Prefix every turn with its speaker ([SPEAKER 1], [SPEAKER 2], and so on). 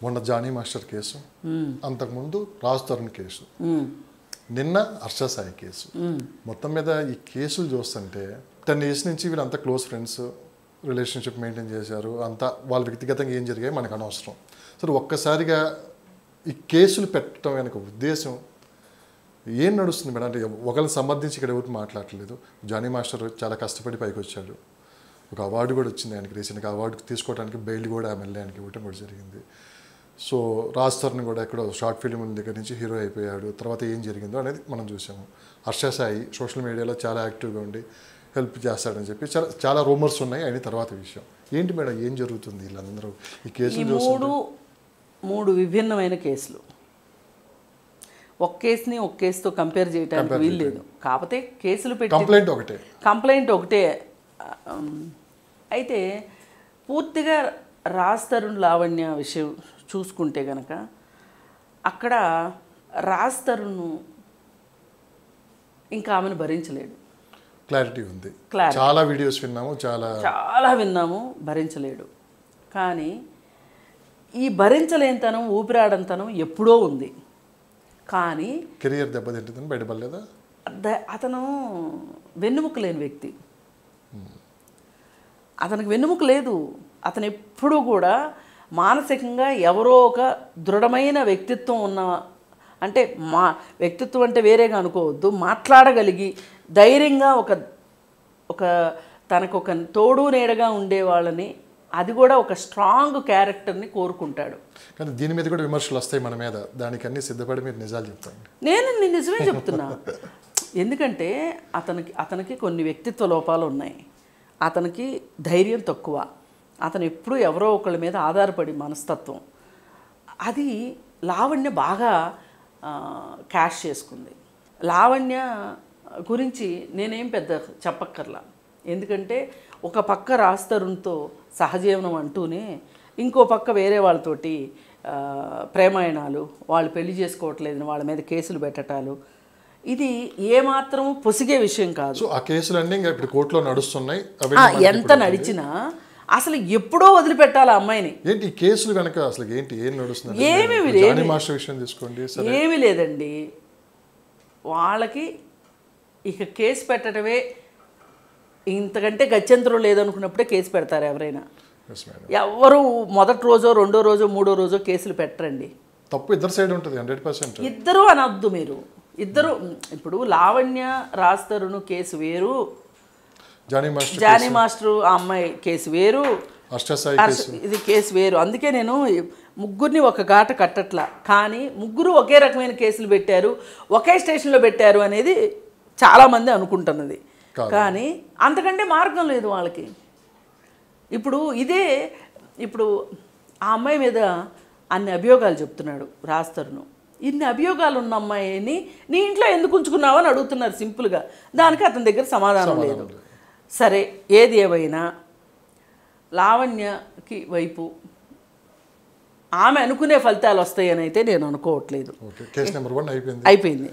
[SPEAKER 1] మొన్న Johnny master case, అంతకుముందు Raj Tarun case, నిన్న హర్ష సాయి కేసు. మొత్తం మీద ఈ కేసులు చూస్తుంటే 10 years నుంచి వీళ్ళంతా క్లోజ్ ఫ్రెండ్స్, రిలేషన్షిప్ మెయింటైన్ చేశారు. అంతా వాళ్ళ వ్యక్తిగతంగా ఏం జరిగాయి మనకు అనవసరం. సరే, ఒక్కసారిగా ఈ కేసులు పెట్టడం వెనక ఉద్దేశం ఏం నడుస్తుంది మేడం? అంటే ఒకరిని సంబంధించి ఇక్కడ ఎవరు మాట్లాడలేదు. జానీ మాస్టర్ చాలా కష్టపడి పైకి వచ్చాడు. ఒక అవార్డు కూడా వచ్చింది ఆయనకి. రీసెంట్గా అవార్డు తీసుకోవడానికి బెయిల్ కూడా ఎమ్మెల్యే ఆయనకి ఇవ్వటం కూడా జరిగింది. సో రాజ్ తరుణ్ కూడా ఎక్కడో షార్ట్ ఫిల్మ్ దగ్గర నుంచి హీరో అయిపోయాడు. తర్వాత ఏం జరిగిందో అనేది మనం చూసాము. హర్ష సాయి సోషల్ మీడియాలో చాలా యాక్టివ్గా ఉండి హెల్ప్ చేస్తాడని చెప్పి చాలా రూమర్స్ ఉన్నాయి. అయిన తర్వాత విషయం ఏంటి మేడం, ఏం జరుగుతుంది? వీళ్ళందరూ ఈ కేసులు
[SPEAKER 2] మూడు విభిన్నమైన కేసులు. ఒక కేసుని ఒక కేసుతో కంపేర్ చేయడానికి వీల్లేదు. కాకపోతే కేసులు పెట్టి కంప్లైంట్ ఒకటే. అయితే పూర్తిగా రాజ్ తరుణ్ లావణ్య విషయం చూసుకుంటే కనుక అక్కడ రాజ్ తరుణ్ ఇంకా ఆమెను భరించలేడు.
[SPEAKER 1] క్లారిటీ ఉంది. చాలా వీడియోస్ విన్నాము, చాలా
[SPEAKER 2] విన్నాము. భరించలేడు. కానీ ఈ భరించలేనితనం, ఊపిరాడంతనం ఎప్పుడో ఉంది. కానీ
[SPEAKER 1] కెరియర్ దెబ్బతింటుందని బయటపడలేదా?
[SPEAKER 2] అతను వెన్నెముక లేని వ్యక్తి. అతనికి వెన్నెముక లేదు. అతను ఎప్పుడూ కూడా మానసికంగా ఎవరో ఒక దృఢమైన వ్యక్తిత్వం ఉన్న, అంటే వ్యక్తిత్వం అంటే వేరేగా అనుకోవద్దు, మాట్లాడగలిగి ధైర్యంగా ఒక తనకు ఒక తోడు నీడగా ఉండే వాళ్ళని, అది కూడా ఒక స్ట్రాంగ్ క్యారెక్టర్ని కోరుకుంటాడు.
[SPEAKER 1] కానీ దీని మీద కూడా విమర్శలు వస్తాయి మన మీద. దానికి అన్ని సిద్ధపడి మీరు నిజాలు చెప్తాను.
[SPEAKER 2] నేను నిజమే చెప్తున్నా. ఎందుకంటే అతనికి కొన్ని వ్యక్తిత్వ లోపాలు ఉన్నాయి. అతనికి ధైర్యం తక్కువ. అతను ఎప్పుడూ ఎవరో ఒకళ్ళ మీద ఆధారపడి మనస్తత్వం. అది లావణ్య బాగా క్యాష్ చేసుకుంది. లావణ్య గురించి నేనేం పెద్ద చెప్పక్కర్లా. ఎందుకంటే ఒక పక్క రాజ్ తరుణ్తో సహజీవనం అంటూనే ఇంకో పక్క వేరే వాళ్ళతోటి ప్రేమాయణాలు, వాళ్ళు పెళ్లి చేసుకోవట్లేదని వాళ్ళ మీద కేసులు పెట్టటాలు, ఇది ఏమాత్రం పొసిగే విషయం కాదు.
[SPEAKER 1] సో ఆ కేసులన్నీ ఇప్పుడు కోర్టులో నడుస్తున్నాయి.
[SPEAKER 2] ఎంత నడిచినా అసలు ఎప్పుడో వదిలిపెట్టాలి ఆ అమ్మాయిని.
[SPEAKER 1] ఏంటి ఈ కేసులు కనుక అసలు ఏం నడుస్తుంది?
[SPEAKER 2] ఏమీ లేదండి. వాళ్ళకి ఇక కేసు పెట్టడమే, ఇంతకంటే గత్యంతరం లేదనుకున్నప్పుడే కేసు పెడతారు ఎవరైనా. ఎవరు మొదటి రోజో, రెండో రోజో, మూడో రోజో కేసులు పెట్టరండి.
[SPEAKER 1] తప్పు ఇద్దరు సైడ్ ఉంటుంది. 100%
[SPEAKER 2] ఇద్దరు అనొద్దు మీరు. ఇద్దరు ఇప్పుడు లావణ్య రాజ్ తరుణ్ కేసు వేరు, జానీ మాస్టర్ ఆ అమ్మాయి కేసు వేరు, ఇది కేసు వేరు. అందుకే నేను ముగ్గురిని ఒక ఘాట కట్టట్లా. కానీ ముగ్గురు ఒకే రకమైన కేసులు పెట్టారు, ఒకే స్టేషన్లో పెట్టారు అనేది చాలామంది అనుకుంటున్నది. కానీ అంతకంటే మార్గం లేదు వాళ్ళకి. ఇప్పుడు ఆ అమ్మాయి మీద అన్ని అభియోగాలు చెప్తున్నాడు రాజ్ తరుణ్. ఇన్ని అభియోగాలు ఉన్న అమ్మాయిని నీ ఇంట్లో ఎందుకు ఉంచుకున్నావు అని అడుగుతున్నారు సింపుల్గా. దానికి అతని దగ్గర సమాధానం లేదు. సరే, ఏది ఏమైనా లావణ్యకి వైపు ఆమె అనుకునే ఫలితాలు వస్తాయని అయితే నేను అనుకోవట్లేదు.
[SPEAKER 1] అయిపోయింది.